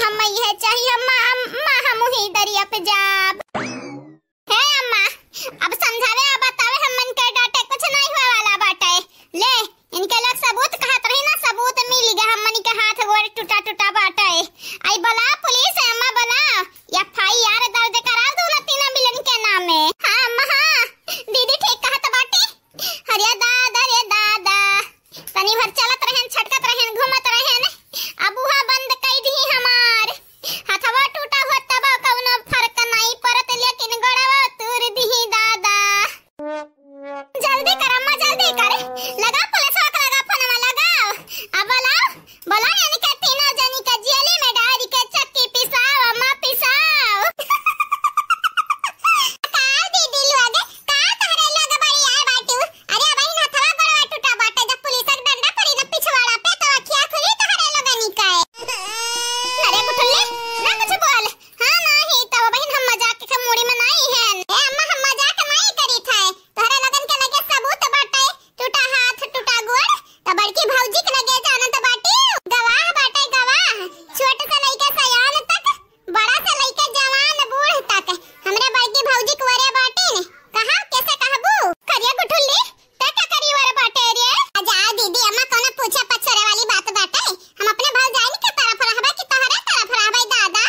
हम ये चाहिए अम्मा अम्मा हम ही दरिया पे जाब है अम्मा। अब समझावे अब बतावे हमन के डाटे कुछ नहीं हुआ वाला बाटे। ले इनके लोग सबूत कहत रही ना, सबूत मिल गया हमन के हाथ गोड़ टूटा टूटा बाटे। आई बोला पुलिस है अम्मा, बोला एफआईआर दर्ज करा दो ना 3 मिलन के नाम में। हां अम्मा हां दीदी ठीक कहत बाटी। अरे दादा रे दादा तनी भर चलत रहन छटकत रहन घूमत रहन, अब वहां बंद कई दी हमार हाथवा टूटा हुआ तब कौनो फर्क नहीं पड़त, लेकिन गड़वा तूर दी दादा। जल्दी कर अम्मा जल्दी कर, लगा पुलिस वाला लगा फोन में लगाओ। अब बोला यानी के तीनों जनी के जेली में डाल के चक्की पिसाओ अम्मा पिसाओ। का दीदी लोग का तहरे लोग बड़ी आए बाटू। अरे बहन हथवा गड़वा टूटा बाटे, जब पुलिस का डंडा पड़ी ना पिछवाड़ा पे तो अखियां खुली तहरे लोग निकाए। अरे बुटुल्ले ना कुछ बोल। हां नहीं तो बहन हम मजाक के मूडी में नहीं है। ए अम्मा हम मजाक नहीं करी थे, तहरे लगन के लगे सबूत बाटे, टूटा हाथ टूटा गोड़ तो बड़की भौजी के लगे जानत बाटी गवाह बाटे गवाह। छोटे से लइका सयान तक, बड़ा से लइका जवान बूढ़ तक हमरे बड़की भौजी कुंवरे बाटी ने। कहां कैसे कहबू करिया गुठुल्ली ते का करी वर बाटे रे। आजा दीदी अम्मा कोना पूछे पछरे वाली बात बाटे, हम अपने भौजाई के तरफ रहबे कि तोहरे तरफ रहबे दादा।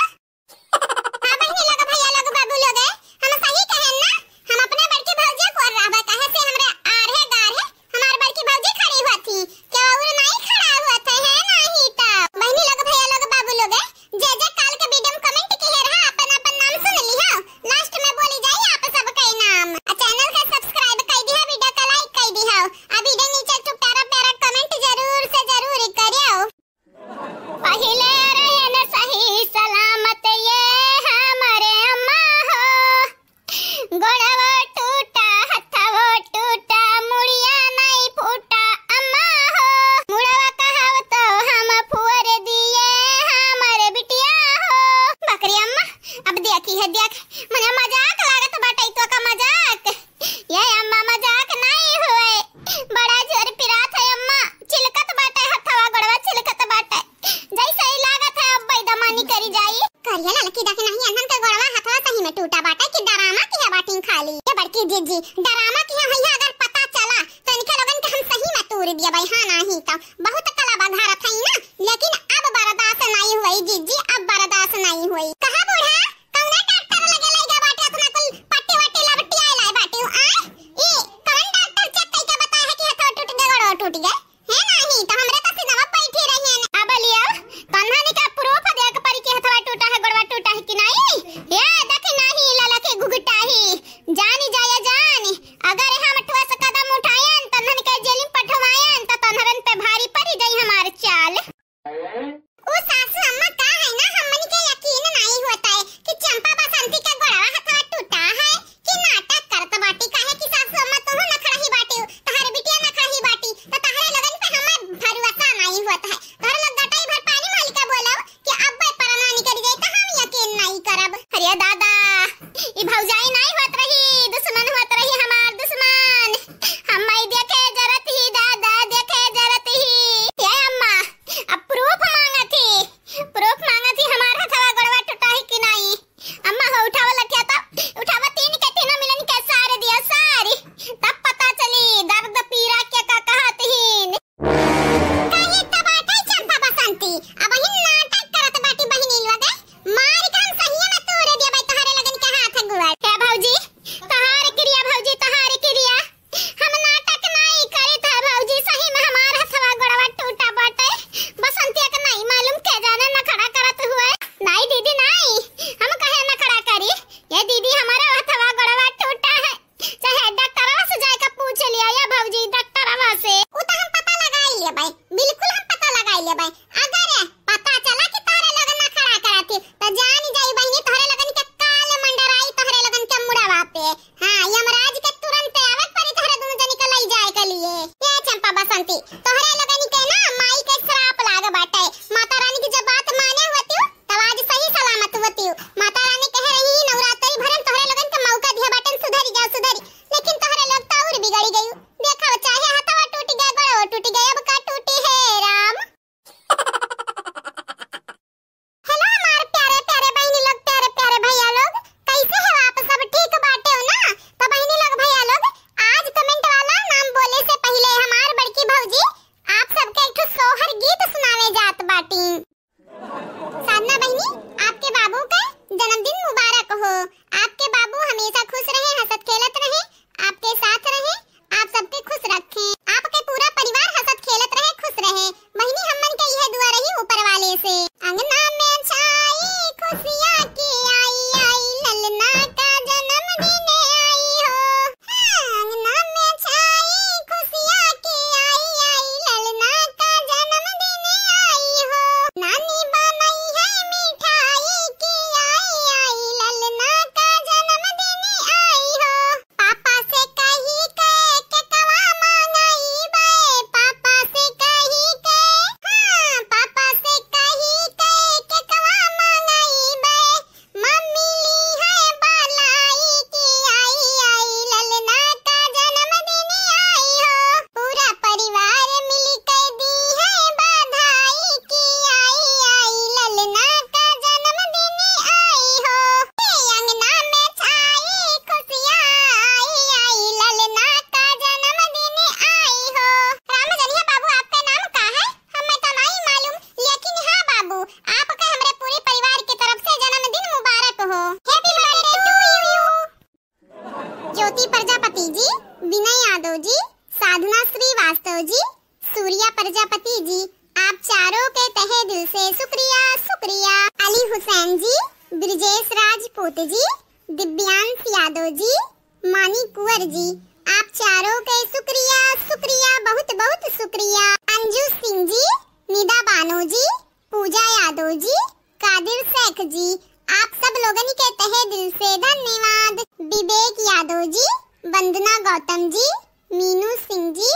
हां बहनी लोग भैया लोग बाबू लोग हम सही कहेन ना, हम अपने बड़की भौजी को रहबे कहे से हमरे आरे गार है हमार बड़की भौजी खड़ी होती क्या और नहीं खड़ा हुआ था है नहीं तो। बहनी लोग भैया लोग बाबू लोग जे काल के वीडियो में कमेंट किए रहा अपन अपन नाम सुन ली हो, लास्ट में बोली जाई आप सब के नाम। चैनल का सब्सक्राइब कर दी है, वीडियो का लाइक कर दी हो, अब वीडियो नीचे तो प्यारा प्यारा कमेंट जरूर से जरूर करियो। पहले रहे न सही सलामत ये हमारे अम्मा हो, गोड़वा टूटा हथवा टूटा मुड़िया नहीं फूटा अम्मा हो, मुड़वा कहाव तो हम फुअर दिए हमारे बिटिया हो। बकरी अम्मा अब देखी है देख मुझे मजाक लागत बाटे तो का मजाक। ये अम्मा मजाक नहीं हुए, बड़ा जोर पिरात है अम्मा, चिलकत बाटे हथवा गोड़वा चिलकत बाटे जैसे ही लागत है अब बेदमानी करी जाई। करिया लड़की देख नहीं अनहन के गोड़वा हथवा सही में टूटा बाटे कि डरामा की है बाटिंग खाली। ये बड़की जीजी डरामा की है भैया, अगर पता चला तो इनके लोगन के हम सही में तोड़ दिया भाई। हां नहीं तो बहुत कला बधारत है ना, लेकिन अब बर्दाश्त नहीं हुई जीजी, अब बर्दाश्त नहीं हुई। कहां बूढ़ा कौन डॉक्टर लगे लइगा बाटे अपना कुल पट्टी वट्टी लबटी आए लाए बाटे आ ई कौन डॉक्टर चेक करके बता है कि हथवा टूट गए गोड़ टूट गए है नहीं तो हमरे तो सिनवा बैठी रही है। अब लिया कन्हानी का प्रूफ देख पर कि हथवा टूटा है गोड़वा टूटा है कि नहीं। ये देख नहीं ललके घुघटा ही जानी जाया जान, अगर हुसैन जी, ब्रिजेश राजपूत जी, दिव्यांश यादव जी, मानी कुंवर जी, आप चारों के शुक्रिया शुक्रिया, बहुत बहुत शुक्रिया। अंजू सिंह जी, निदा बानो जी, पूजा यादव जी, कादिर शेख जी, आप सब लोगन के तहे दिल से धन्यवाद। विवेक यादव जी, वंदना गौतम जी, मीनू सिंह जी,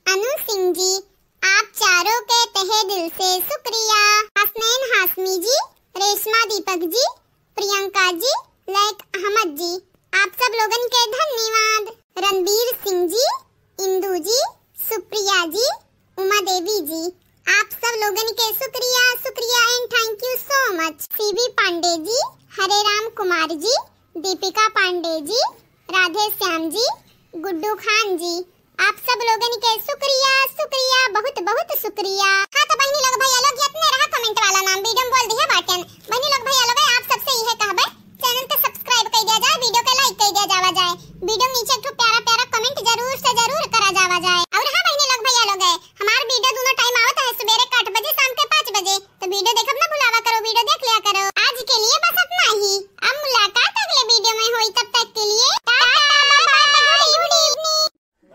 अनु सिंह जी, आप चारों के तहे दिल से शुक्रिया। हसनैन हाशमी जी, रेशमा दीपक जी, प्रियंका जी, लैक अहमद जी, आप सब लोगन के धन्यवाद। रणबीर सिंह जी, इंदू जी, सुप्रिया जी, उमा देवी जी, आप सब लोगन के शुक्रिया शुक्रिया and thank you so much. CB Pandey ji, हरे राम कुमार जी, दीपिका पांडे जी, राधे श्याम जी, गुड्डू खान जी, आप सब लोगन के शुक्रिया शुक्रिया, बहुत बहुत शुक्रिया। हाँ तो बहनी लोग भैया लोग इतने रहा कमेंट वाला नाम भी बोल दिया बाटन।